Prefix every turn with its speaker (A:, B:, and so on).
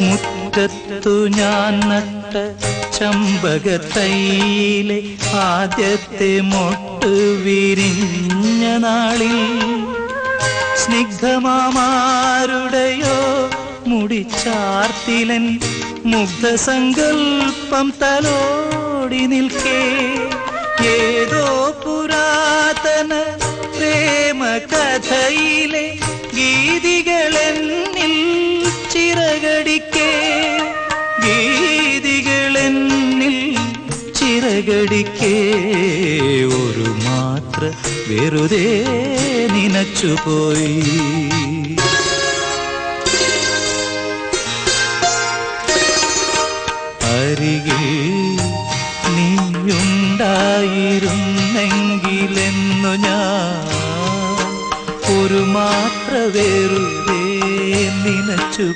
A: മുറ്റത്തു ഞാൻ നട്ട ചമ്പകത്തൈയിലെ ആദ്യത്തെ മൊട്ട് വിരിഞ്ഞ നാളിൽ സ്നിഗ്ധമാമാരുടെയോ മുടിച്ചാർത്തിലൻ മുഗ്ധസങ്കൽപ്പം തലോടി നിൽക്കേ ഏതോ പുരാതന പ്രേമകഥയിലെ ഗീതികളെന്നിൽ ചിറകടിക്കേ ഗീതികളെന്നിൽ ചിറകടിക്കേ ഒരു മാത്ര വെറുതെ നനച്ചുപോയി. അരികിൽ നീയുണ്ടായിരുന്നെങ്കിലെന്നു ഞാൻ ഒരു മാത്ര വെറുതെ